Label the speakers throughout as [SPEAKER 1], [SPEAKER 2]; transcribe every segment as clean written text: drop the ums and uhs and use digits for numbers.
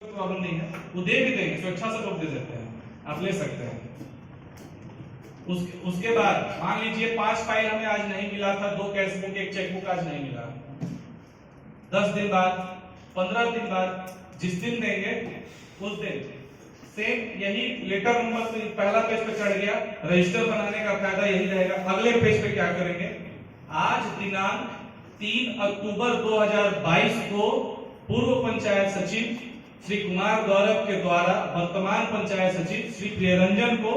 [SPEAKER 1] Problem नहीं है, वो दे भी देंगे, स्वेच्छा से लोग दे देते हैं, आप ले सकते हैं। उसके बाद मान लीजिए 5 फाइल हमें आज नहीं मिला था, 2 कैशबुक, 1 चेकबुक आज नहीं मिला, 10 दिन बाद, 15 दिन बाद, जिस दिन देंगे उस दिन सेम यही लेटर नंबर से पहला पेज पे चढ़ गया। रजिस्टर बनाने का फायदा यही रहेगा। अगले पेज पे क्या करेंगे, आज दिनांक 3 अक्टूबर 2022 को पूर्व पंचायत सचिव श्री कुमार गौरव के द्वारा वर्तमान पंचायत सचिव श्री प्रियरंजन को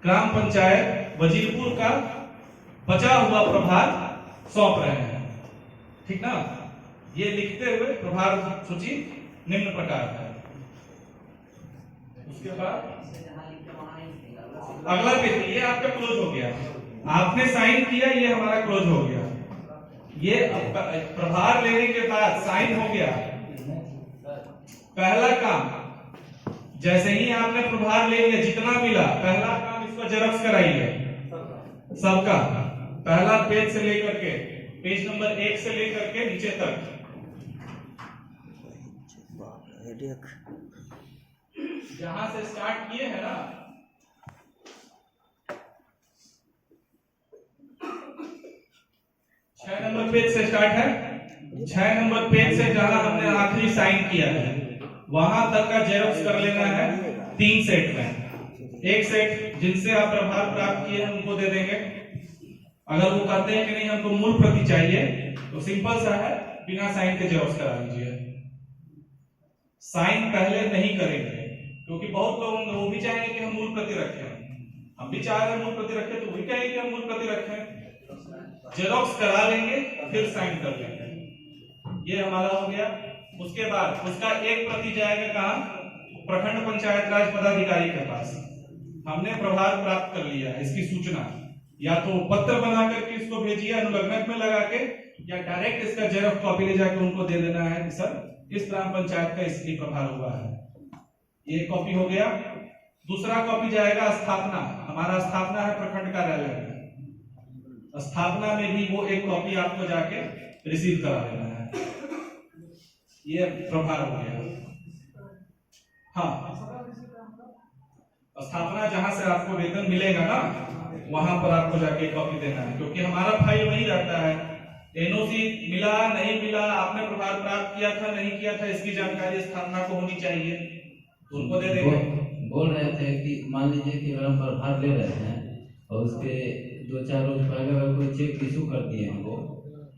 [SPEAKER 1] ग्राम पंचायत वजीरपुर का बचा हुआ प्रभार सौंप रहे हैं। ठीक ना, ये लिखते हुए प्रभार सूची निम्न प्रकार है। उसके बाद अगला पेज, ये आपका क्लोज हो गया, आपने साइन किया, ये हमारा क्लोज हो गया। ये प्रभार लेने के बाद साइन हो गया। पहला काम, जैसे ही आपने प्रभार ले लिया, जितना मिला, पहला काम इसको जेरॉक्स कराइए सबका, पहला पेज से लेकर के पेज नंबर 1 से लेकर के नीचे तक, जहां से स्टार्ट किए हैं ना, छह नंबर पेज से स्टार्ट है, 6 नंबर पेज से जहां हमने आखिरी साइन किया है वहां तक का जेरॉक्स कर लेना है 3 सेट में। एक सेट जिनसे आप प्रभार प्राप्त किए हैं उनको दे देंगे। अगर वो कहते हैं कि नहीं हमको मूल प्रति चाहिए, तो सिंपल सा है, बिना साइन के जेरॉक्स करा लीजिए। साइन पहले नहीं करेंगे क्योंकि बहुत लोग होंगे वो भी चाहेंगे कि हम मूल प्रति रखें, हम भी चाह रहे हैं मूल प्रति रखें, तो वही कहेंगे कि हम मूल प्रति रखें। जेरॉक्स करा लेंगे फिर साइन कर लेंगे। ये हमारा हो गया। उसके बाद उसका एक प्रति जाएगा कहां, प्रखंड पंचायत राज पदाधिकारी के पास। हमने प्रभार प्राप्त कर लिया, इसकी सूचना या तो पत्र बना करके इसको भेजिए अनुलग्नक में लगा के, या डायरेक्ट इसका जेरॉक्स कॉपी ले जाके उनको दे देना है कि सर इस ग्राम पंचायत का इसकी प्रभार हुआ है। ये कॉपी हो गया। दूसरा कॉपी जाएगा स्थापना, हमारा स्थापना है प्रखंड कार्यालय में, स्थापना में भी वो एक कॉपी आपको जाके रिसीव करा लेना है। ये प्रभार हो गया। हाँ, स्थापना जहां से आपको वेतन मिलेगा ना, वहां पर आपको जाके कॉपी देना है, क्योंकि हमारा फाइल वही रहता है। एनओसी मिला नहीं मिला, आपने प्रभार प्राप्त किया था नहीं किया था, इसकी जानकारी स्थापना को होनी चाहिए, तो उनको दे देंगे।
[SPEAKER 2] बोल रहे थे कि मान लीजिए कि अगर हम प्रभार ले रहे हैं और उसके 2-4 रोज पहले अगर कोई चेक इशू कर दिए हमको,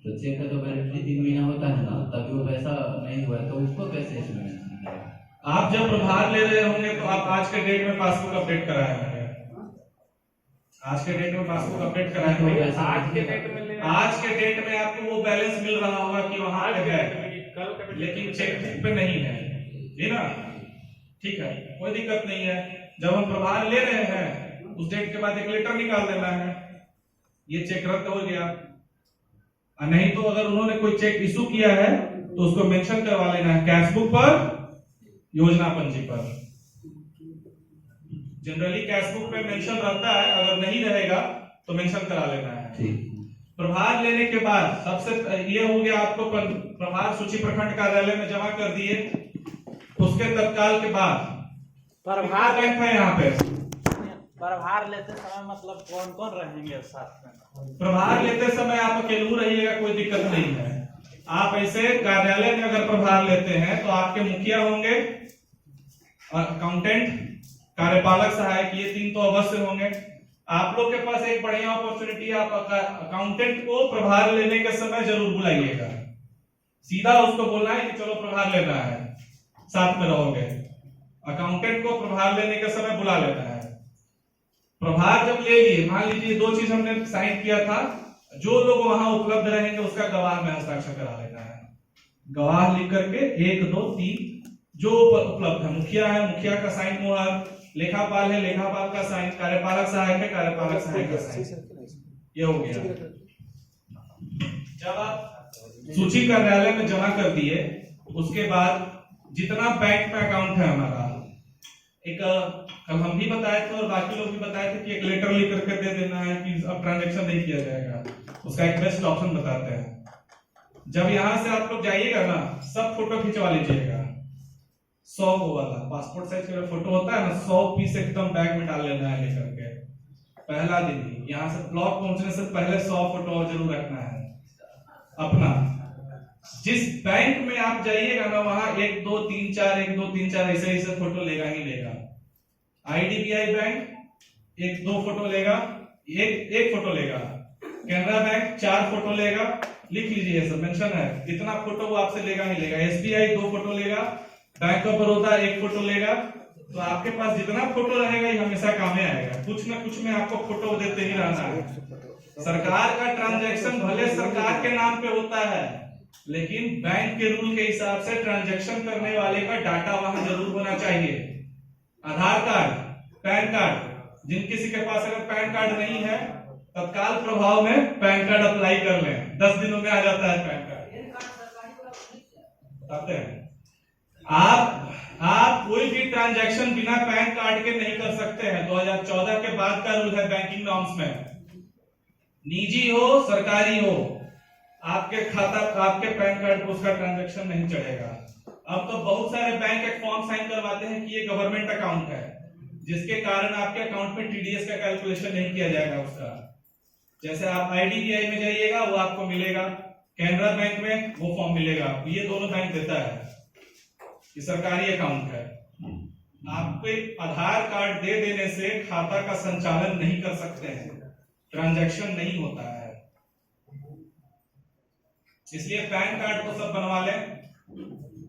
[SPEAKER 2] तो चेक का तो वैलिडिटी 3 महीना होता है ना, तभी वो पैसा नहीं हुआ है, तो उसको कैसे इसमें मेंशन करें?
[SPEAKER 1] आप जब प्रभार ले रहे होंगे तो आप आज के डेट में पासबुक अपडेट कराए होंगे, आज के डेट में पासबुक अपडेट कराए होंगे। आज के डेट में आपको वो बैलेंस मिल रहा होगा कि वहां पे है, लेकिन चेकबुक पे नहीं है, जी ना। ठीक है, कोई दिक्कत नहीं है। जब हम प्रभार ले रहे हैं उस डेट के बाद एक लेटर निकाल देना है, ये चेक रद्द हो गया। नहीं तो अगर उन्होंने कोई चेक इशू किया है तो उसको मेंशन करवा लेना है कैशबुक पर, योजना पंजी पर। जनरली कैशबुक पे मेंशन रहता है, अगर नहीं रहेगा तो मेंशन करा लेना है। प्रभार लेने के बाद सबसे ये हो गया, आपको प्रभार सूची प्रखंड कार्यालय में जमा कर दिए। उसके तत्काल के बाद
[SPEAKER 3] प्रभार
[SPEAKER 1] बैंक है यहाँ पे,
[SPEAKER 3] प्रभार लेते समय मतलब कौन कौन रहेंगे साथ में?
[SPEAKER 1] प्रभार लेते समय आप अकेले रहिएगा, कोई दिक्कत नहीं है। आप ऐसे कार्यालय में अगर प्रभार लेते हैं तो आपके मुखिया होंगे, अकाउंटेंट, कार्यपालक सहायक, ये 3 तो अवश्य होंगे। आप लोग के पास एक बढ़िया अपॉर्चुनिटी है, आप अकाउंटेंट को प्रभार लेने के समय जरूर बुलाइएगा। सीधा उसको बोलना है कि चलो प्रभार लेना है, साथ में रहोगे। अकाउंटेंट को प्रभार लेने के समय बुला लेना है। प्रभार जब ले लिए, मान लीजिए 2 चीज हमने साइन किया था, जो लोग वहां उपलब्ध रहेंगे उसका गवाह में हस्ताक्षर करा लेना है। गवाह लिख करके 1, 2, 3 जो उपलब्ध है, मुखिया है मुखिया का साइन मोहर, लेखापाल है लेखापाल का साइन, कार्यपालक सहायक है कार्यपालक सहायक का साइन। ये हो गया। जब आप सूची कार्यालय में जमा कर दिए, उसके बाद जितना बैंक में अकाउंट है हमारा, एक कल हम भी बताए थे और बाकी लोग भी बताए थे कि एक लेटर लिख करके दे देना है कि अब ट्रांजैक्शन नहीं किया जाएगा। उसका एक बेस्ट ऑप्शन बताते हैं। जब यहां से आप लोग जाइएगा ना, सब फोटो खिंचवा लीजिएगा, 100 वो वाला पासपोर्ट साइज का फोटो होता है ना, 100 पीस एकदम बैग में डाल लेना है लेकर के। पहला दिन ही यहाँ से ब्लॉक पहुंचने से पहले 100 फोटो जरूर रखना है अपना। जिस बैंक में आप जाइएगा ना, वहां 1 2 3 4 1 2 3 4 ऐसे ऐसे फोटो लेगा ही लेगा। IDBI बैंक 1 2 फोटो लेगा, एक फोटो लेगा। कैनरा बैंक 4 फोटो लेगा, लिख लीजिए सब मेंशन है, इतना फोटो वो आपसे लेगा ही लेगा। SBI 2 फोटो लेगा, बैंक ऑफ बड़ौदा 1 फोटो लेगा। तो आपके पास जितना फोटो रहेगा ये हमेशा काम में आएगा, कुछ ना कुछ में आपको फोटो देते ही रहना है। सरकार का ट्रांजैक्शन भले सरकार के नाम पे होता है, लेकिन बैंक के रूल के हिसाब से ट्रांजैक्शन करने वाले का डाटा वहां जरूर होना चाहिए। आधार कार्ड, पैन कार्ड, जिन किसी के पास अगर पैन कार्ड नहीं है, तत्काल प्रभाव में पैन कार्ड अप्लाई कर लें, 10 दिनों में आ जाता है पैन कार्ड। बताते हैं आप कोई भी ट्रांजैक्शन बिना पैन कार्ड के नहीं कर सकते हैं। 2014 के बाद का रूल है बैंकिंग नॉर्म्स में, निजी हो सरकारी हो, आपके खाता आपके पैन कार्ड पर उसका ट्रांजैक्शन नहीं चढ़ेगा। अब तो बहुत सारे बैंक एक फॉर्म साइन करवाते हैं कि ये गवर्नमेंट अकाउंट है, जिसके कारण आपके अकाउंट में TDS का कैलकुलेशन नहीं किया जाएगा उसका। जैसे आप IDBI में जाइएगा वो आपको मिलेगा, कैनरा बैंक में वो फॉर्म मिलेगा, ये दोनों बैंक देता है, ये सरकारी अकाउंट है। आपको आधार कार्ड दे देने से खाता का संचालन नहीं कर सकते हैं, ट्रांजैक्शन नहीं होता है। इसलिए पैन कार्ड को सब बनवा लें।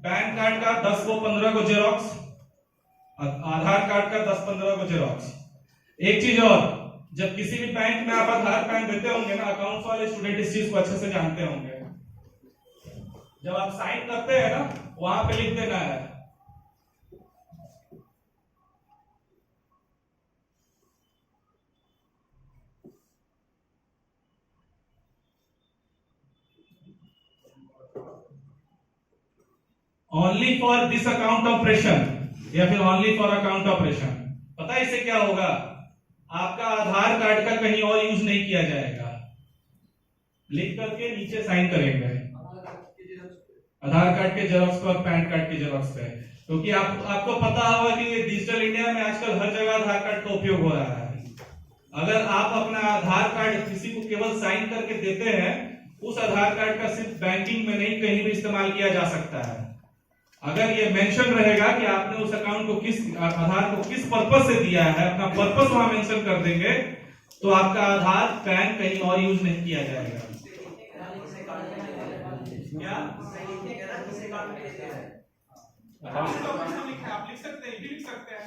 [SPEAKER 1] पैन कार्ड का 10 को 15 को जेरोक्स, आधार कार्ड का 10-15 को जेरोक्स। एक चीज और, जब किसी भी बैंक में आप आधार पैन देते होंगे ना, अकाउंट्स वाले स्टूडेंट इस चीज को अच्छे से जानते होंगे, जब आप साइन करते हैं ना, वहां पे लिख देना है only for this account operation या फिर ओनली फॉर अकाउंट ऑपरेशन। पता है इससे क्या होगा? आपका आधार कार्ड का कहीं और यूज नहीं किया जाएगा। लिख करके नीचे साइन करेंगे आधार कार्ड के जेरॉक्स पर, पैन कार्ड के जेरॉक्स पे, क्योंकि आपको पता होगा कि डिजिटल इंडिया में आजकल हर जगह आधार कार्ड का उपयोग हो रहा है। अगर आप अपना आधार कार्ड किसी को केवल साइन करके देते हैं, उस आधार कार्ड का सिर्फ बैंकिंग में नहीं कहीं भी इस्तेमाल किया जा सकता है। अगर ये मेंशन रहेगा कि आपने उस अकाउंट को आधार को किस पर्पस से दिया है, अपना पर्पस वहां मेंशन कर देंगे, तो आपका आधार पैन कहीं और यूज नहीं किया जाएगा। क्या आप लिख सकते हैं, लिख सकते हैं,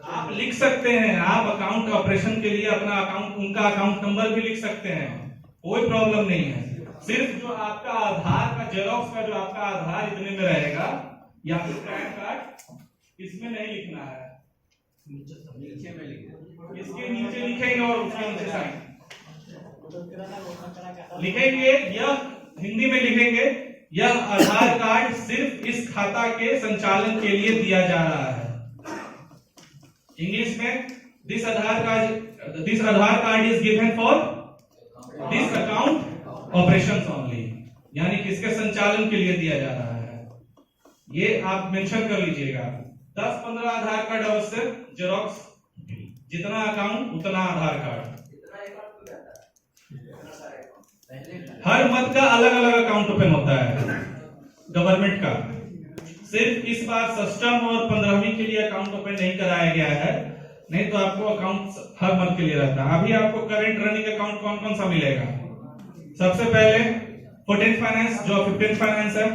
[SPEAKER 1] आप लिख सकते हैं, आप अकाउंट ऑपरेशन के लिए अपना अकाउंट, उनका अकाउंट नंबर भी लिख सकते हैं, कोई प्रॉब्लम नहीं है। सिर्फ जो आपका आधार का जेरॉक्स का जो आपका आधार इतने में रहेगा, या फिर पैन कार्ड, इसमें नहीं लिखना है, नीचे में लिखेंगे, इसके नीचे लिखेंगे और उसके नीचे साइन लिखेंगे, या हिंदी में लिखेंगे, यह आधार कार्ड सिर्फ इस खाता के संचालन के लिए दिया जा रहा है। इंग्लिश में this Aadhaar card is given for this account operations only, यानी किसके संचालन के लिए दिया जा रहा है, ये आप मेंशन कर लीजिएगा। 10-15 आधार कार्ड अवश्य जेरॉक्स, जितना अकाउंट उतना आधार कार्ड। हर मत का अलग अलग अकाउंट ओपन होता है गवर्नमेंट का। सिर्फ इस बार सिस्टम और 15वीं के लिए अकाउंट ओपन नहीं कराया गया है, नहीं तो आपको अकाउंट हर मत के लिए रहता है। अभी आपको करंट रनिंग अकाउंट कौन कौन सा मिलेगा? सबसे पहले 14th फाइनेंस जो 15th फाइनेंस है,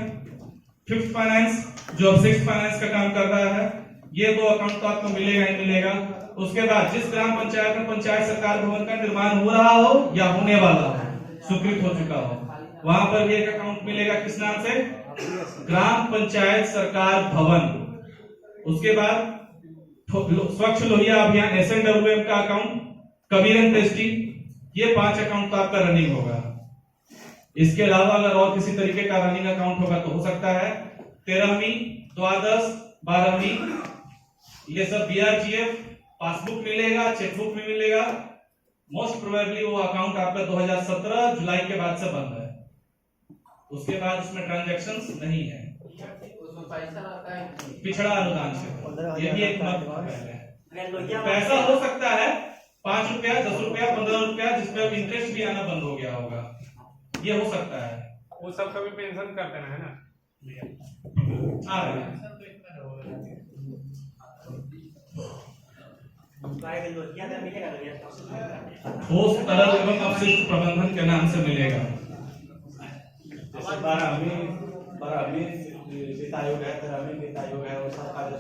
[SPEAKER 1] 5th फाइनेंस जो 6th फाइनेंस का काम कर रहा है, ये दो अकाउंट तो आपको मिलेगा ही मिलेगा। उसके बाद जिस ग्राम पंचायत में पंचायत सरकार भवन का निर्माण हो रहा हो या होने वाला हो, स्वीकृत हो चुका हो, वहां पर भी एक अकाउंट मिलेगा, किस नाम से? ग्राम पंचायत सरकार भवन। उसके बाद स्वच्छ लोहिया अभियान SNWM का अकाउंट, कबीरन टेस्टी, ये 5 अकाउंट तो आपका रनिंग होगा। इसके अलावा अगर और किसी तरीके का रनिंग अकाउंट होगा तो हो सकता है 13वीं, द्वादश, 12वीं, ये सब BRGF पासबुक मिलेगा, चेकबुक भी मिलेगा। मोस्ट प्रोबेबली वो अकाउंट आपका 2017 जुलाई के बाद से बंद है, उसके बाद उसमें ट्रांजैक्शंस नहीं है,
[SPEAKER 2] उसमें पैसा आता है
[SPEAKER 1] पिछड़ा अनुदान से। ये भी एक महत्वपूर्ण है। पैसा हो सकता है 5 रुपया, 10 रुपया, 15 रुपया, जिसपे अब इंटरेस्ट भी आना बंद हो गया होगा, ये हो सकता है।
[SPEAKER 4] वो सब कभी पेंशन कर देना है ना,
[SPEAKER 1] आ रहे हैं। ठोस तरल एवं अपशिष्ट प्रबंधन के नाम से मिलेगा।
[SPEAKER 5] जैसे 12वीं वित्त आयोग है, 13वीं वित्त आयोग है, वो सब का जो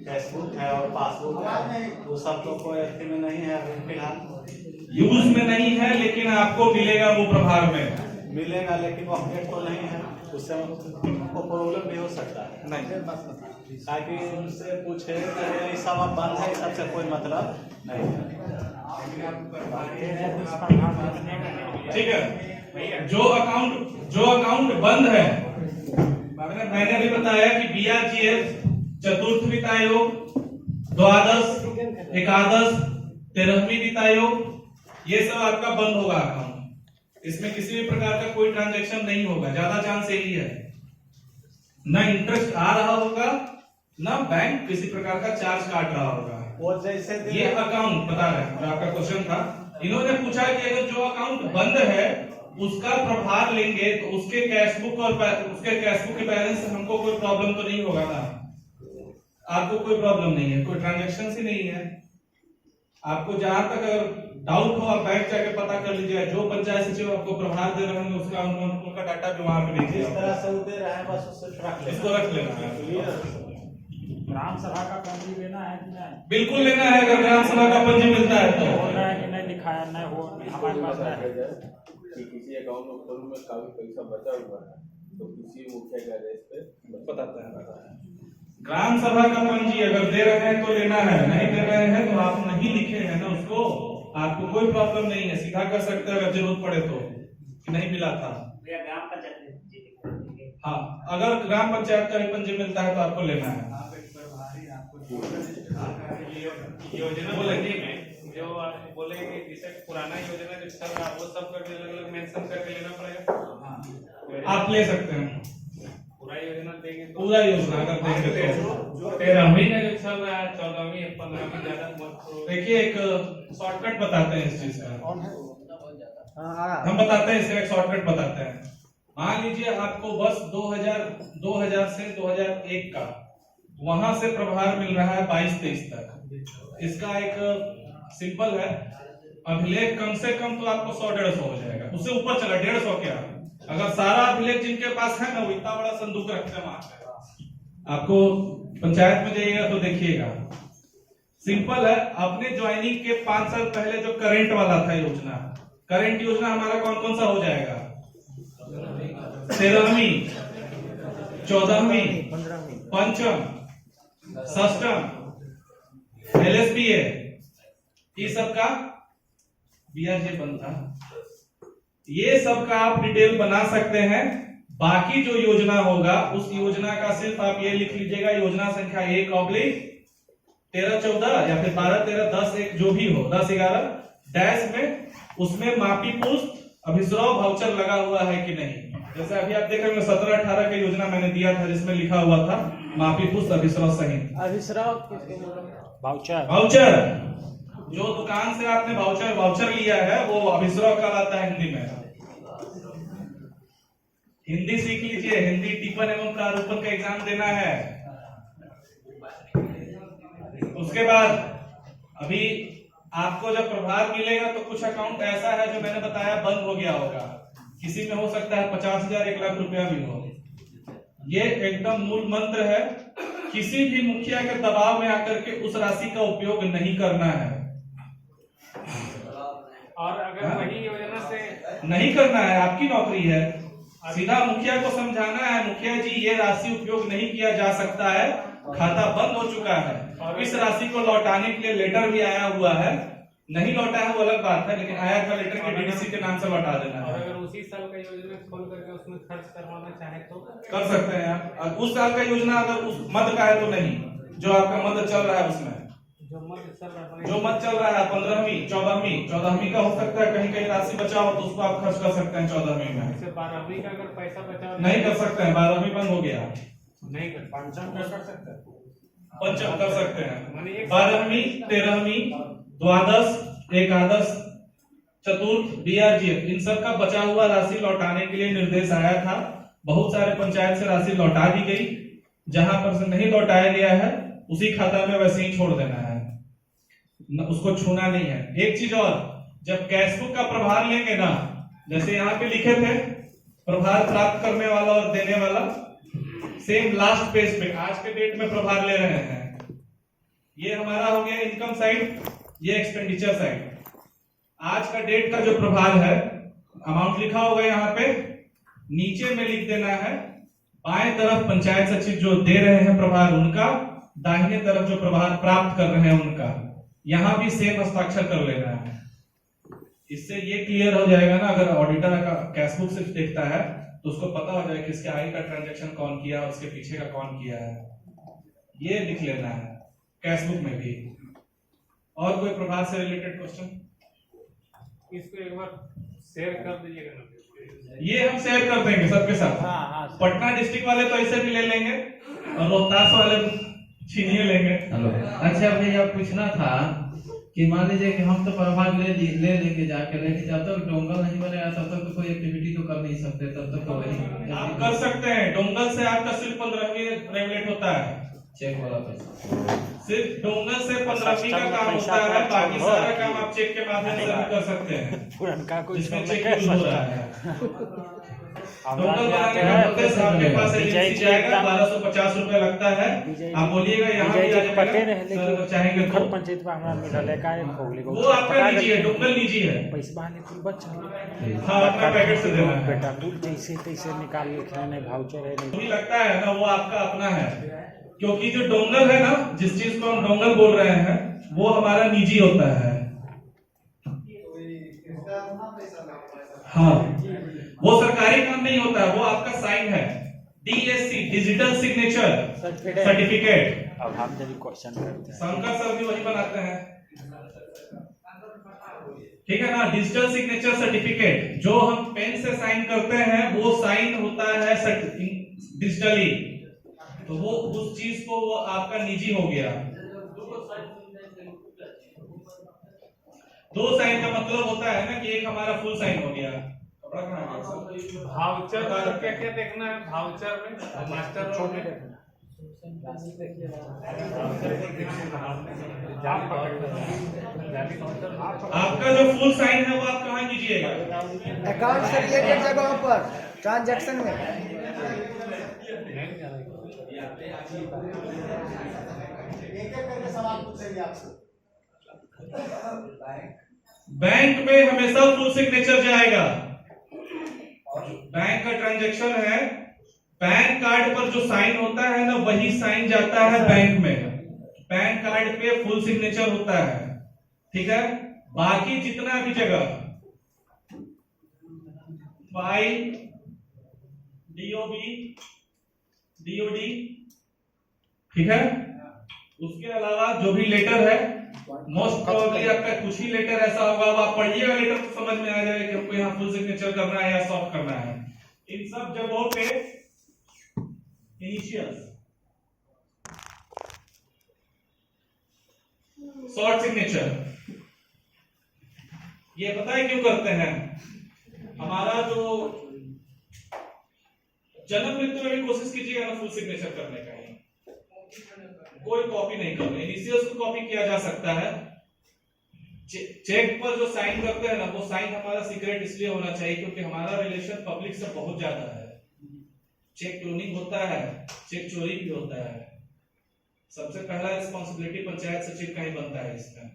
[SPEAKER 5] कैशबुक है और पासबुक है, वो सब तो कोई अर्थी में नहीं है अभी फिलहाल,
[SPEAKER 1] यूज में नहीं है, लेकिन आपको मिलेगा वो प्रभार में
[SPEAKER 5] मिलेगा, लेकिन वो अपडेट तो नहीं है, उससे आपको प्रॉब्लम भी हो सकता है।
[SPEAKER 1] नहीं।
[SPEAKER 5] ताकि उनसे पूछे कि ये सब अब बंद है, सबसे कोई मतलब नहीं है।
[SPEAKER 1] ठीक है। जो अकाउंट बंद है, मैंने अभी बताया कि BRGF, चतुर्थ वित्त आयोग, द्वादश, एकादश, 13वीं वित्त आयोग, ये सब आपका बंद होगा अकाउंट। इसमें किसी भी प्रकार का कोई ट्रांजैक्शन नहीं होगा, ज्यादा चांस यही है। ना इंटरेस्ट आ रहा होगा, ना बैंक किसी प्रकार का चार्ज काट रहा होगा।
[SPEAKER 5] वो जैसे
[SPEAKER 1] ये अकाउंट बता रहे हैं, आपका क्वेश्चन था, इन्होंने पूछा कि अगर जो अकाउंट बंद है उसका प्रभार लेंगे तो उसके कैशबुक और उसके कैशबुक के बैलेंस से हमको कोई प्रॉब्लम तो नहीं होगा ना? आपको कोई प्रॉब्लम नहीं है, कोई ट्रांजैक्शन ही नहीं है। आपको जहां तक अगर डाउट हो आप बैंक जाके पता कर लीजिए, जो पंचायत सचिव आपको प्रभार दे रहे होंगे उसका उनका डाटा भी वहां पे
[SPEAKER 5] जिस
[SPEAKER 1] भेजिए।
[SPEAKER 5] तरह से वो दे रहे हैं बस उससे रख लेना,
[SPEAKER 1] इसको रख लेना है।
[SPEAKER 3] ग्राम सभा का पंजी लेना है कि नहीं?
[SPEAKER 1] बिल्कुल लेना है, अगर ग्राम सभा का पंजी मिलता है तो।
[SPEAKER 3] बोल रहा है कि नहीं लिखा है, नहीं वो हमारे पास नहीं है।
[SPEAKER 6] कि किसी अकाउंट में फॉर्म में काफी पैसा बचा हुआ है तो किसी मुखिया का एड्रेस पे
[SPEAKER 1] बताता है। ग्राम सभा का पंजी अगर दे रहे हैं तो लेना है, नहीं दे रहे हैं तो आप नहीं लिखे हैं ना उसको, आपको कोई प्रॉब्लम नहीं है, सीधा कर सकते हैं अगर जरूरत पड़े तो, कि नहीं मिला था। हाँ, अगर ग्राम पंचायत का भी पंजी मिलता है तो आपको लेना है।
[SPEAKER 4] योजना बोलेंगे जो बोलेंगे जैसे पुराना योजना जो चल रहा है वो सब करके अलग-अलग मेंशन करके लेना पड़ेगा।
[SPEAKER 1] आप ले सकते हैं
[SPEAKER 4] पूरा योजना देंगे तो
[SPEAKER 1] पूरा योजना अगर देंगे तो।
[SPEAKER 4] 13वीं का जो चल रहा है, 14वीं, 15वीं ज्यादा मत।
[SPEAKER 1] देखिए एक शॉर्टकट बताते हैं इस चीज का, हम बताते हैं इसका एक शॉर्टकट बताते हैं। मान लीजिए आपको बस 2000 से 2001 का वहां से प्रभार मिल रहा है 22-23 तक। इसका एक सिंपल है, अभिलेख कम से कम तो आपको 100-150 हो जाएगा, उससे ऊपर चला 150 क्या, अगर सारा अभिलेख जिनके पास है ना वो इतना बड़ा संदूक रखते हैं वहां पे। आपको पंचायत में जाइएगा तो देखिएगा, सिंपल है। अपने ज्वाइनिंग के 5 साल पहले जो करंट वाला था योजना, करंट योजना हमारा कौन कौन सा हो जाएगा? 13वीं, 14वीं, पंचम, षष्टम, LSPA, ये सब का BRG बनता, ये सब का आप डिटेल बना सकते हैं। बाकी जो योजना होगा उस योजना का सिर्फ आप ये लिख लीजिएगा, योजना संख्या 1/13-14 या फिर 12-13-10 जो भी हो, 10-11 डैश में, उसमें मापी पुस्त अभिश्रव वाउचर लगा हुआ है कि नहीं। जैसे अभी आप देख रहे हैं 17-18 की योजना मैंने दिया था जिसमें लिखा हुआ था मापी पुस्त अभिश्रव सहित। वाउचर जो दुकान से आपने वाउचर लिया है वो अभिश्रव कहलाता है हिंदी में। हिंदी सीख लीजिए, हिंदी टिप्पण एवं प्रारूपण का एग्जाम देना है। उसके बाद अभी आपको जब प्रभार मिलेगा तो कुछ अकाउंट ऐसा है जो मैंने बताया बंद हो गया होगा, किसी में हो सकता है 50,000 1 लाख रुपया भी हो। ये एकदम मूल मंत्र है, किसी भी मुखिया के दबाव में आकर के उस राशि का उपयोग नहीं करना है।
[SPEAKER 4] और अगर वही योजना से
[SPEAKER 1] नहीं करना है, आपकी नौकरी है, सीधा मुखिया को समझाना है, मुखिया जी ये राशि उपयोग नहीं किया जा सकता है, खाता बंद हो चुका है, और इस राशि को लौटाने के लिए लेटर भी आया हुआ है, नहीं लौटा है वो अलग बात है, लेकिन आया था लेटर के DDC के नाम से लौटा देना
[SPEAKER 4] और
[SPEAKER 1] है।
[SPEAKER 4] अगर उसी साल का योजना खोल करके उसमें खर्च करवाना चाहे तो
[SPEAKER 1] कर सकते हैं आप। उस साल का योजना अगर उस मद का है तो नहीं, जो आपका मद चल रहा है उसमें
[SPEAKER 4] जो मत चल रहा है
[SPEAKER 1] जो मत चल रहा है 15वीं 14वीं का हो सकता है, कहीं कहीं राशि बचा हो तो उसको आप खर्च कर सकते हैं 14वीं में।
[SPEAKER 4] जैसे 12वीं का अगर पैसा बचा हो
[SPEAKER 1] नहीं कर सकते हैं, 12वीं बंद हो गया।
[SPEAKER 4] नहीं कर पंचम कर सकते हैं,
[SPEAKER 1] पंचम कर सकते हैं,
[SPEAKER 4] माने एक
[SPEAKER 1] 12वीं 13वीं द्वादश एकादश चतुर्थ BRGF इन सब का बचा हुआ राशि लौटाने के लिए निर्देश आया था। बहुत सारे पंचायत से राशि लौटा दी गई, जहां पर से नहीं लौटाया गया है उसी खाता में वैसे ही छोड़ देना है, उसको छूना नहीं है। एक चीज और, जब कैशबुक का प्रभार लेंगे ना, जैसे यहाँ पे लिखे थे प्रभार प्राप्त करने वाला और देने वाला, सेम लास्ट पेज पे आज के डेट में प्रभार ले रहे हैं। ये हमारा हो गया इनकम साइड, ये एक्सपेंडिचर साइड। आज का डेट का जो प्रभार है, अमाउंट लिखा होगा यहाँ पे, नीचे में लिख देना है बाएं तरफ पंचायत सचिव जो दे रहे हैं प्रभार उनका, दाहिने तरफ जो प्रभार प्राप्त कर रहे हैं उनका, यहां भी सेम हस्ताक्षर कर लेना है। इससे ये क्लियर हो जाएगा ना, अगर ऑडिटर का कैशबुक सिर्फ देखता है तो उसको पता हो जाएगा कि इसके आगे का ट्रांजैक्शन कौन किया, उसके पीछे का कौन किया है। ये लिख लेना है कैशबुक में भी। और कोई प्रभार से रिलेटेड क्वेश्चन?
[SPEAKER 4] इसको एक बार शेयर कर दीजिएगा ना।
[SPEAKER 1] ये हम शेयर कर देंगे सबके साथ।
[SPEAKER 3] हाँ,
[SPEAKER 1] पटना डिस्ट्रिक्ट वाले तो ऐसे भी ले लेंगे और रोहतास वाले छीनिए लेंगे।
[SPEAKER 2] हेलो, अच्छा भैया पूछना था कि मान लीजिए कि हम तो प्रभार ले लेके जाके, लेकिन जब तक डोंगल नहीं बनेगा तब तक तो कोई एक्टिविटी तो कर नहीं सकते, तब तक तो वही
[SPEAKER 1] आप कर सकते हैं। डोंगल से आपका सिर्फ 15वीं रेगुलेट होता है,
[SPEAKER 2] चेक वाला पैसा।
[SPEAKER 1] सिर्फ डोंगल से 15वीं का काम होता है, बाकी सारा काम आप चेक के माध्यम से भी कर सकते हैं,
[SPEAKER 3] पुरनका कुछ
[SPEAKER 1] जिसमें
[SPEAKER 3] नहीं
[SPEAKER 1] चेक
[SPEAKER 3] कर
[SPEAKER 1] यूज हो रहा
[SPEAKER 3] सकता।
[SPEAKER 1] है। डोंगल बनाने का प्रोसेस आपके पास एजेंसी जाएगा, 1250 रुपए लगता है। आप बोलिएगा यहाँ भी आ जाएगा, चाहेंगे तो
[SPEAKER 3] पंचायत में हमरा मिलल है का खोगली को
[SPEAKER 1] वो आपका निजी है, डोंगल निजी है।
[SPEAKER 3] पैसा बहाने तुम बच्चा
[SPEAKER 1] हाँ, अपना पैकेट से देना है।
[SPEAKER 3] बेटा तू जैसे तैसे निकाल के खाने भाउचर है नहीं
[SPEAKER 1] मुझे लगता है ना वो आपका अपना है, क्योंकि जो डोंगल है ना, जिस चीज को हम डोंगल बोल रहे हैं वो हमारा निजी होता है। हाँ, वो सरकारी काम नहीं होता है, वो आपका साइन है, DSC डिजिटल सिग्नेचर सर्टिफिकेट।
[SPEAKER 3] अब हम जब क्वेश्चन करते हैं
[SPEAKER 1] शंकर सर भी वही बनाते हैं, ठीक है ना। डिजिटल सिग्नेचर सर्टिफिकेट जो हम पेन से साइन करते हैं वो साइन होता है डिजिटली, तो वो उस चीज को वो आपका निजी हो गया। दो साइन का मतलब होता है ना कि एक हमारा फुल साइन हो गया।
[SPEAKER 4] भाउचर में क्या क्या देखना है? भाउचर में मास्टर रोल में
[SPEAKER 1] आपका जो फुल साइन है वो आप कहाँ कीजिएगा?
[SPEAKER 7] अकाउंट से रिलेटेड जगहों पर ट्रांजैक्शन में।
[SPEAKER 1] बैंक में हमेशा फुल सिग्नेचर जाएगा। बैंक का ट्रांजैक्शन है, पैन कार्ड पर जो साइन होता है ना वही साइन जाता है बैंक में। पैन कार्ड पे फुल सिग्नेचर होता है, ठीक है। बाकी जितना भी जगह फाइल, DOB, DOD, ठीक है, उसके अलावा जो भी लेटर है, मोस्ट प्रोबेबली आपका कुछ ही लेटर ऐसा होगा, आप पढ़िएगा लेटर तो समझ में आ जाएगा कि हमको यहाँ फुल सिग्नेचर करना है या सॉफ्ट करना है। इन सब जगहों पे इनिशियल्स, शॉर्ट सिग्नेचर, ये पता है क्यों करते हैं? हमारा जो जन्म मृत्यु में भी कोशिश कीजिएगा ना फुल सिग्नेचर करने का, कोई कॉपी नहीं करना। इनिशियल्स को कॉपी किया जा सकता है, चेक पर जो साइन करते हैं ना वो साइन हमारा सीक्रेट इसलिए होना चाहिए क्योंकि हमारा रिलेशन पब्लिक से बहुत ज्यादा है। चेक क्लोनिंग होता है, चेक चोरी भी होता है। सबसे पहला रिस्पॉन्सिबिलिटी पंचायत सचिव का ही बनता है इसमें,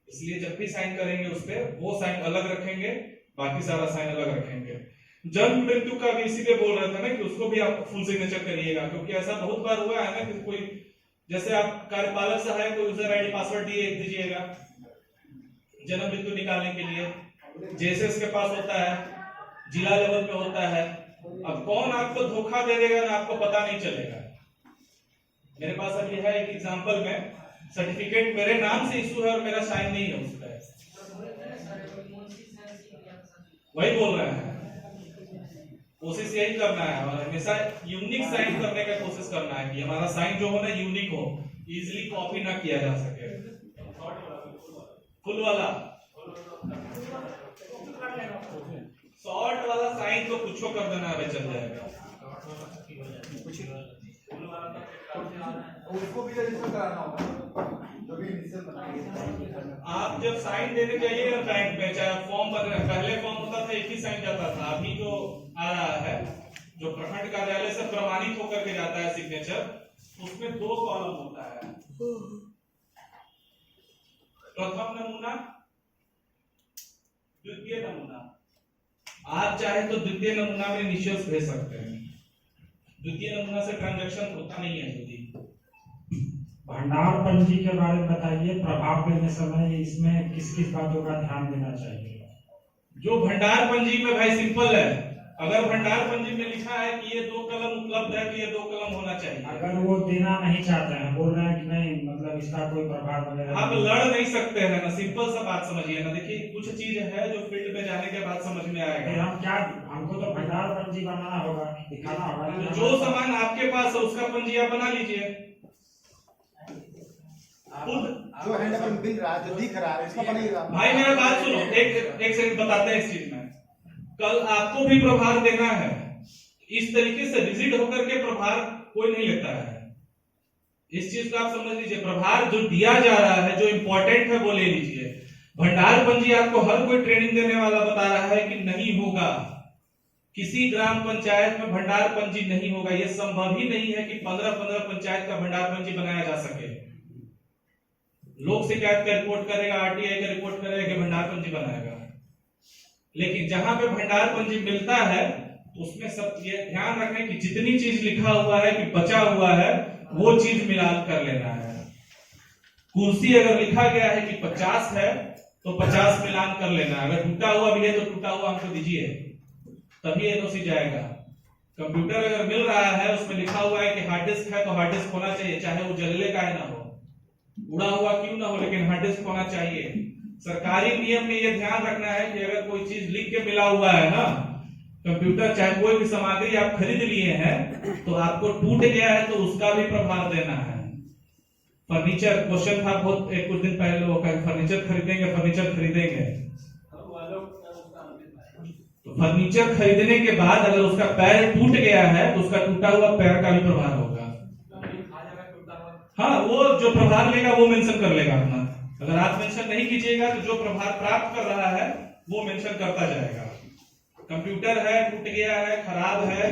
[SPEAKER 1] इसलिए जब भी साइन करेंगे उस पे वो साइन अलग रखेंगे, बाकी सारा साइन अलग रखेंगे। जन्म मृत्यु का भी इसीलिए बोल रहा था ना कि उसको भी आप फुल सिग्नेचर करिएगा, क्योंकि ऐसा बहुत बार हुआ है ना कि कोई, जैसे आप कार्यपालक सहायक को यूजर आईडी पासवर्ड दीजिएगा जन्म मृत्यु निकालने के लिए, जैसे इसके पास होता है, जिला लेवल पे होता है। अब कौन आपको धोखा दे देगा ना आपको पता नहीं चलेगा। मेरे पास अभी है एक एग्जांपल में, सर्टिफिकेट मेरे नाम से इशू है और मेरा साइन नहीं है उसका, वही बोल रहे हैं। कोशिश यही करना है और हमेशा यूनिक साइन करने का कोशिश करना है कि हमारा साइन जो हो ना यूनिक हो, इजीली कॉपी ना किया जा सके। फुल वाला शॉर्ट वाला साइन तो कुछ कर देना है, चल जाएगा।
[SPEAKER 8] उसको भी रजिस्टर कराना होगा जो भी इनिशियल बनाएंगे।
[SPEAKER 1] आप जब साइन देने जाइएगा बैंक पे, चाहे फॉर्म पहले फॉर्म होता था एक ही साइन जाता था, अभी जो आ रहा है जो प्रखंड कार्यालय से प्रमाणित होकर के जाता है सिग्नेचर, उसमें 2 कॉलम होता है। प्रथम नमूना, द्वितीय नमूना। आप चाहे तो द्वितीय नमूना में इनिशियल्स भेज सकते हैं, द्वितीय नमूना से ट्रांजैक्शन होता नहीं है जल्दी।
[SPEAKER 9] भंडार पंजी के बारे में बताइए, प्रभाव देने समय इसमें किस किस बातों का ध्यान देना चाहिए?
[SPEAKER 1] जो भंडार पंजी में भाई सिंपल है, अगर भंडार पंजी में लिखा है कि ये 2 कलम उपलब्ध है तो ये 2 कलम होना चाहिए।
[SPEAKER 9] अगर वो देना नहीं चाहते हैं, बोल रहे हैं कि नहीं मतलब इसका कोई प्रभाव वगैरह,
[SPEAKER 1] आप लड़ नहीं सकते हैं ना, सिंपल सा बात समझिए ना। देखिए कुछ चीज है जो फील्ड में जाने के बाद समझ में
[SPEAKER 9] फिर
[SPEAKER 1] आएगा।
[SPEAKER 9] हम क्या, हमको तो भंडार पंजी बनाना होगा, दिखाना होगा कि
[SPEAKER 1] जो सामान आपके पास है उसका पंजी आप बना लीजिए खुद।
[SPEAKER 8] जो हैंड पर मिल रहा है, जो दिख रहा है, उसका बनेगा।
[SPEAKER 1] भाई मेरा बात सुनो, एक सेकंड बताते हैं इस चीज में। कल आपको भी प्रभार देना है, इस तरीके से रिजिड होकर के प्रभार कोई नहीं लेता है। इस चीज को आप समझ लीजिए, प्रभार जो दिया जा रहा है, जो इंपॉर्टेंट है वो ले लीजिए। भंडार पंजी आपको हर कोई ट्रेनिंग देने वाला बता रहा है कि नहीं होगा, किसी ग्राम पंचायत में भंडार पंजी नहीं होगा। यह संभव ही नहीं है कि 15-15 पंचायत का भंडार पंजी बनाया जा सके। लोक शिकायत का रिपोर्ट करेगा, आरटीआई का रिपोर्ट करेगा कि भंडार पंजी बनाएगा। लेकिन जहां पे भंडार पंजी मिलता है उसमें सब ये ध्यान रखें कि जितनी चीज लिखा हुआ है कि बचा हुआ है वो चीज मिलान कर लेना है। कुर्सी अगर लिखा गया है कि 50 है तो 50 मिलान कर लेना है। अगर टूटा हुआ भी है तो टूटा हुआ हमको दीजिए, तभी एनओसी जाएगा। कंप्यूटर अगर मिल रहा है उसमें लिखा हुआ है कि हार्ड डिस्क है तो हार्ड डिस्क होना चाहिए, चाहे वो जलने का ना हो, उड़ा हुआ क्यों ना हो, लेकिन हार्ड डिस्क होना चाहिए। सरकारी नियम में यह ध्यान रखना है कि अगर कोई चीज लिख के मिला हुआ है ना, कंप्यूटर चाहे कोई भी सामग्री आप खरीद लिए हैं तो आपको टूट गया है तो उसका भी प्रभार देना है। फर्नीचर क्वेश्चन था बहुत कुछ दिन पहले, वो फर्नीचर खरीदेंगे तो फर्नीचर खरीदने के बाद अगर उसका पैर टूट गया है तो उसका टूटा हुआ पैर का भी प्रभार होगा। हाँ, वो जो प्रभार लेगा वो मेंशन कर लेगा अपना। अगर आप मेंशन नहीं कीजिएगा तो जो प्रभार प्राप्त कर रहा है वो मेंशन करता जाएगा। कंप्यूटर है, टूट गया है, खराब है,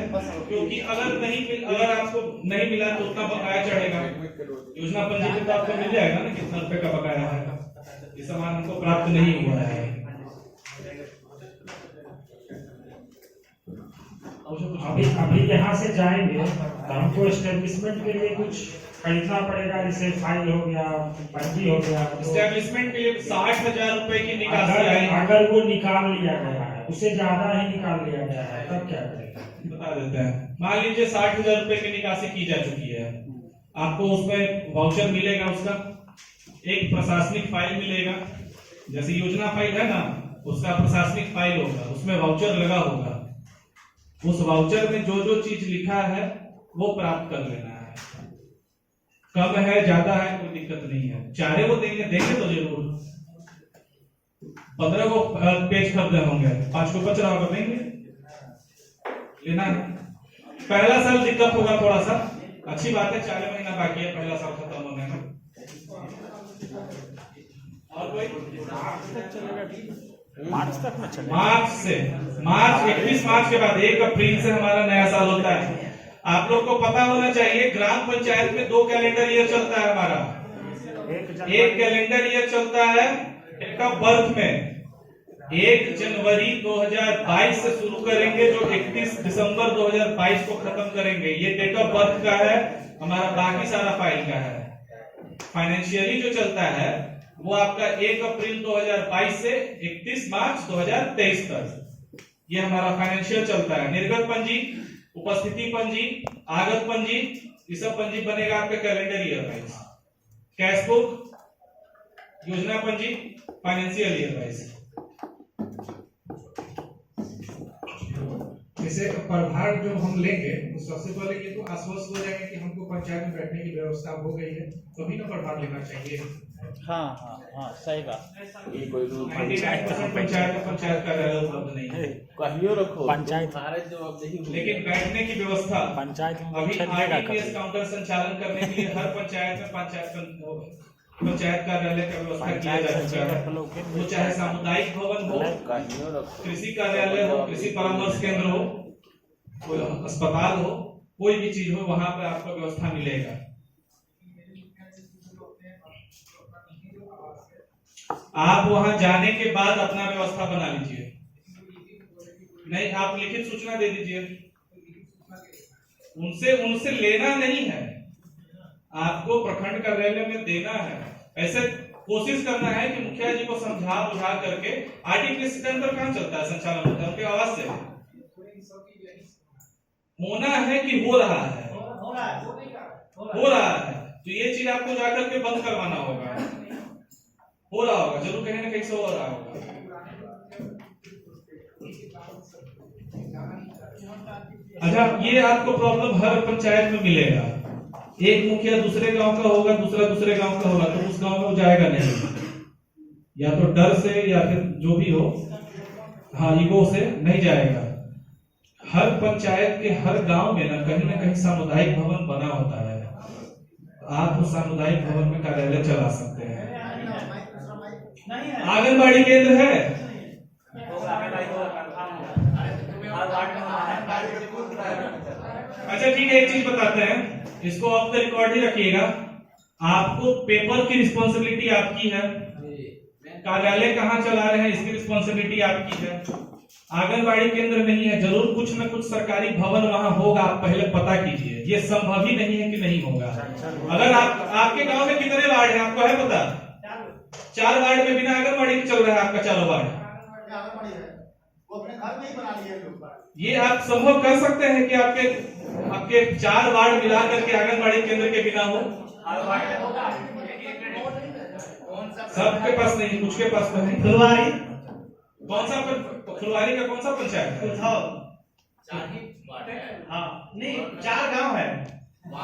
[SPEAKER 1] क्योंकि अगर आपको नहीं मिला तो उतना बकाया चढ़ेगा। योजना पंजी में तो आपको मिल जाएगा ना कितना रुपए का बकाया है, ये सामान हमको प्राप्त नहीं हुआ है।
[SPEAKER 9] अभी यहाँ से जाएंगे तो हमको एस्टेब्लिशमेंट के लिए कुछ खरीदना पड़ेगा, जैसे फाइल हो गया, पंजी हो गया।
[SPEAKER 1] एस्टेब्लिशमेंट के लिए 60,000 रुपए की निकासी आई।
[SPEAKER 9] अगर वो निकाल लिया गया है, उससे ज्यादा ही निकाल लिया गया है, तब क्या करेगा?
[SPEAKER 1] बता देते हैं। मान लीजिए 60,000 रुपए की निकासी की जा चुकी है, आपको उसमें वाउचर मिलेगा, उसका एक प्रशासनिक फाइल मिलेगा। जैसे योजना फाइल है ना, उसका प्रशासनिक फाइल होगा, उसमें वाउचर लगा होगा। उस वाउचर में जो जो चीज लिखा है वो प्राप्त कर लेना है। कम है ज्यादा है कोई दिक्कत नहीं है, चाहे वो देंगे तो जरूर। 15 को पेज खरीदे होंगे, 5 को बच रहा होगा, देंगे, लेना है। पहला साल दिक्कत होगा थोड़ा सा, अच्छी बात है, 4 महीना बाकी है पहला साल खत्म होने में। और कोई
[SPEAKER 3] मार्च तक में चलेगा।
[SPEAKER 1] मार्च 31 मार्च के बाद 1 अप्रैल से हमारा नया साल होता है। आप लोग को पता होना चाहिए ग्राम पंचायत में 2 कैलेंडर ईयर चलता है हमारा। एक कैलेंडर ईयर चलता है डेट ऑफ बर्थ में, 1 जनवरी 2022 से शुरू करेंगे जो 31 दिसंबर 2022 को खत्म करेंगे। ये डेट ऑफ बर्थ का है हमारा, बाकी सारा फाइल का है। फाइनेंशियली जो चलता है वो आपका 1 अप्रैल 2022 से 31 मार्च 2023 तक, ये हमारा फाइनेंशियल चलता है। निर्गत पंजी, उपस्थिति पंजी, आगत पंजी, ये सब पंजी बनेगा आपके calendar year wise. Cash book, योजना पंजी, फाइनेंशियल ईयर वाइज।
[SPEAKER 10] जैसे प्रभार जो हम लेंगे तो सबसे पहले ये तो आश्वस्त हो जाएंगे कि हमको पंचायत में बैठने की व्यवस्था हो गई है, तभी ना प्रभार लेना चाहिए।
[SPEAKER 3] हाँ हाँ हाँ सही बात।
[SPEAKER 6] ये कोई रूल
[SPEAKER 1] 99% पंचायत कार्यालय उपलब्ध नहीं है,
[SPEAKER 6] कहियो रखो
[SPEAKER 3] पंचायत
[SPEAKER 6] भारत जवाब नहीं
[SPEAKER 1] लेकिन बैठने की व्यवस्था
[SPEAKER 3] पंचायत में
[SPEAKER 1] अभी
[SPEAKER 3] मुख्य देगा
[SPEAKER 1] आरटीपीएस काउंटर संचालन करने के लिए हर पंचायत में पंचायत कार्यालय का व्यवस्था किया जा चुका है। वो चाहे सामुदायिक भवन हो,
[SPEAKER 6] कहियो रखो
[SPEAKER 1] कृषि कार्यालय हो, कृषि परामर्श केंद्र हो, कोई अस्पताल हो, कोई भी चीज हो, वहां पे आपको व्यवस्था मिलेगा। आप वहां जाने के बाद अपना व्यवस्था बना लीजिए, नहीं आप लिखित सूचना दे दीजिए। उनसे लेना नहीं है, आपको प्रखंड कार्यालय में देना है। ऐसे कोशिश करना है कि मुखिया जी को समझा बुझा करके आरटीपीएस के अंदर कहां चलता है, संचालन होता है, उनके आवाज से होना है कि हो रहा है, हो रहा है। तो ये चीज आपको जाकर के बंद करवाना होगा। हो रहा होगा जरूर, कहीं ना कहीं से हो रहा होगा। अच्छा, ये आपको प्रॉब्लम हर पंचायत में मिलेगा। एक मुखिया दूसरे गांव का होगा, दूसरा दूसरे गांव का होगा, तो उस गांव में वो जाएगा नहीं, या तो डर से या फिर जो भी हो, हाँ ईगो से नहीं जाएगा। हर पंचायत के हर गांव में ना कहीं सामुदायिक भवन बना होता है, आप उस सामुदायिक भवन में कार्यालय चला सकते हैं। आंगनबाड़ी केंद्र है, अच्छा ठीक है, एक चीज बताते हैं, इसको आप तो रिकॉर्ड ही रखिएगा। आपको पेपर की रिस्पॉन्सिबिलिटी आपकी है, कार्यालय कहाँ चला रहे हैं इसकी रिस्पॉन्सिबिलिटी आपकी है। आंगनबाड़ी केंद्र नहीं है, जरूर कुछ न कुछ सरकारी भवन वहां होगा, आप पहले पता कीजिए। ये संभव ही नहीं है कि नहीं होगा। अगर आपके गांव में कितने वार्ड हैं आपको है पता? 4 वार्ड में बिना आंगनबाड़ी के चल रहा है आपका चारों वार्ड।
[SPEAKER 8] वो अपने घर में ही बना लिए लोग।
[SPEAKER 1] ये आप संभव कर सकते हैं कि आपके 4 वार्ड मिला करके आंगनबाड़ी केंद्र के बिना हो? सबके पास नहीं, कुछ के पास तो नहीं।
[SPEAKER 5] फुलवारी
[SPEAKER 1] कौन सा फुलवारी का कौन सा पंचायत है?
[SPEAKER 5] हाँ नहीं, 4 गांव है,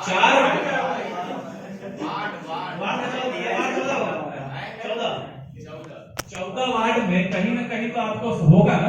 [SPEAKER 1] 4 14 वार्ड में कहीं ना कहीं तो आपको होगा ना।